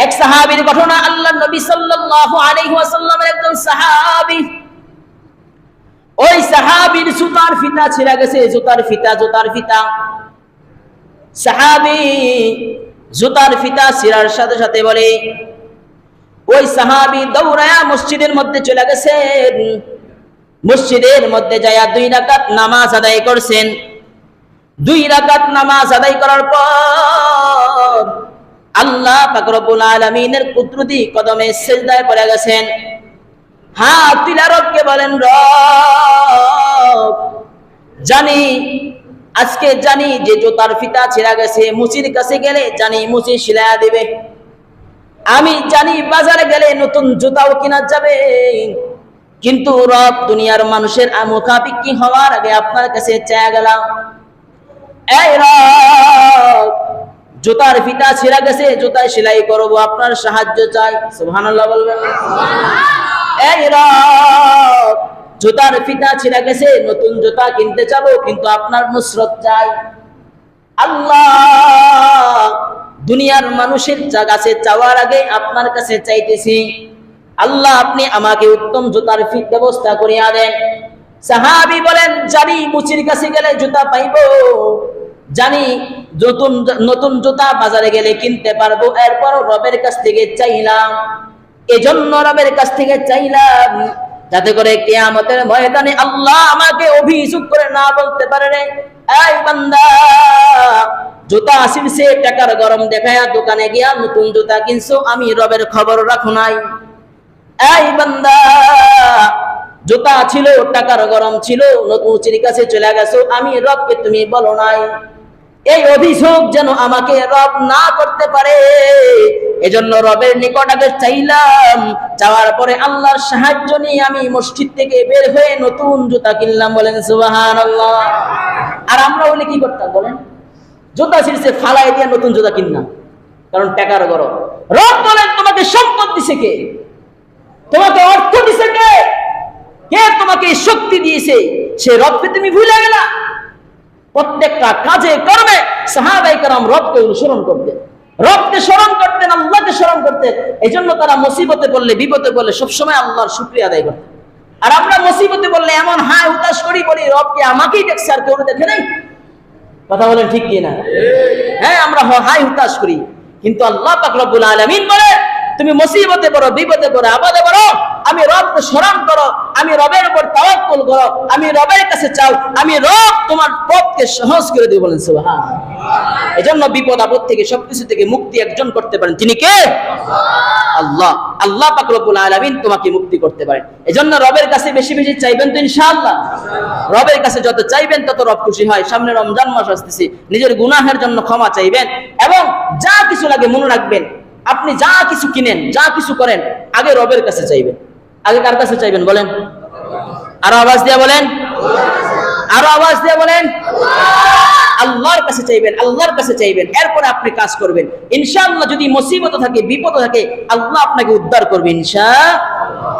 এক সাহাবীর ঘটনা। আল্লাহর নবী সাল্লাল্লাহু আলাইহি ওয়াসাল্লামের একজন সাহাবী, ওই সাহাবীর জুতার ফিতা ছিঁড়ে গেছে। জুতার ফিতা সাহাবী জুতার ফিতা ছিঁড়ার সাথে সাথে বলে, ওই সাহাবী দৌড়ায়া মসজিদের মধ্যে চলে গেছেন। মসজিদের মধ্যে যায়া 2 রাকাত নামাজ আদায় করছেন। 2 রাকাত নামাজ আদায় করার পর আল্লাহ পাক রব্বুল আলামিনের কুদরতি কদমে সিজদায় পড়ে গেছেন। হাত তুলে রবকে বলেন, রব জানি, আজকে জানি যে জুতার ফিতা ছিঁড়া গেছে, মুচির কাছে গেলে জানি মুচি সিলায়া দিবে। আমি জানি বাজারে গেলে নতুন জুতাও কিনা যাবে, কিন্তু রব দুনিয়ার মানুষের মুখাপেক্ষী হওয়ার আগে আপনার কাছে চেয়ে গেলাম, এই রব জুতার ফিতা ছিঁড়া গেছে, জুতায় সেলাই করব, আপনার সাহায্য চাই। সুবহানাল্লাহ বলবেন। এই রব জুতার ফিতা ছিঁড়া গেছে, নতুন জুতা কিনতে যাবো, কিন্তু আপনার নুসরত চাই। আল্লাহ দুনিয়ার মানুষের কাছে চাওয়ার আগে আপনার কাছে চাইতেছি, আল্লাহ আপনি আমাকে উত্তম জুতার ব্যবস্থা করিয়া দেন। সাহাবী বলেন, জানি মুচির কাছে গেলে জুতা পাইবো, জানি নতুন জুতা বাজারে গেলে কিনতে পারবো, এরপরও রবের কাছ থেকে চাইলাম, এজন্য রবের কাছ থেকে চাইলাম যাতে করে কিয়ামতের ময়দানে আল্লাহ আমাকে অভিযোগ করে না বলতে পারে, এই বান্দা জুতা ছিঁড়ছে, টাকার গরম দেখায়া দোকানে গিয়া নতুন জুতা কিনছো, আমি রবের খবর রাখো নাই। এই বান্দা জুতা ছিল, টাকার গরম ছিল, নতুন কাছে চলে গেছো, আমি রবকে তুমি বলো নাই। এই অভিযোগ যেন আমাকে রব না করতে পারে, এজন্য রবের নিকট আগে চাইলাম, চাওয়ার পরে আল্লাহর সাহায্য নিয়ে আমি মসজিদ থেকে বের হয়ে নতুন জুতা কিনলাম। বলেন সুবহানাল্লাহ। আর আমরা হলে কি করতাম বলেন? জুতা ছিঁড়ছে ফালাই দিয়ে নতুন জুতা কিনলাম, কারণ টাকার গরম। রব বলেন, তোমাকে সম্পদ দিছে কে? তোমাকে অর্থ দিছে কে? কে তোমাকে শক্তি দিয়েছে? সে রবকে তুমি ভুলে গেলা। প্রত্যেকটা কাজে কর্মে সাহাবায়ে কেরাম রবকে অনুসরণ করতেন, রবকে স্মরণ করতেন, আল্লাহকে স্মরণ করতেন। এই জন্য তারা মুসিবতে পড়লে, বিপদে পড়লে সবসময় আল্লাহর শুকরিয়া আদায় করতেন। আর আমরা মুসিবতে পড়লে এমন হায় হুতাশ করি, বলি রবকে আমাকেই দেখছে, আর কেউ দেখে নাই। কথা বলেন ঠিক কি না? হ্যাঁ, আমরা হায় হুতাশ করি, কিন্তু আল্লাহ পাক রব্বুল আলামিন বলে, তুমি মুসিবতে পড়ো, বিপদে পড়ো, আপদে পড়ো, আমি রবকে স্মরণ করো, আমি রবের উপর তাওয়াক্কুল করো, আমি রবের কাছে চাও, আমি রব তোমার পথকে সহজ করে দেব। বলেন সুবহানাল্লাহ। এজন্য বিপদ আপদ থেকে, সবকিছু থেকে মুক্তি একজন করতে পারেন, তিনি কে? আল্লাহ। আল্লাহ পাক রব্বুল আলামিন তোমাকে মুক্তি করতে পারেন। এজন্য রবের কাছে বেশি বেশি চাইবেন তো ইনশাআল্লাহ। রবের কাছে যত চাইবেন তত রব খুশি হয়। সামনে রমজান মাস আসতেছে, নিজের গুনাহের জন্য ক্ষমা চাইবেন, এবং যা কিছু লাগে মনে রাখবেন, আপনি যা কিছু কিনেন, যা কিছু করেন, আগে রবের কাছে চাইবেন। আগে কার কাছে চাইবেন বলেন? আরো আওয়াজ দিয়ে বলেন, আরো আওয়াজ দিয়ে বলেন। আল্লাহর কাছে চাইবেন, আল্লাহর কাছে চাইবেন, এরপরে আপনি কাজ করবেন। ইনশাআল্লাহ যদি মুসিবত থাকে, বিপদ থাকে, আল্লাহ আপনাকে উদ্ধার করবে ইনশাআল্লাহ।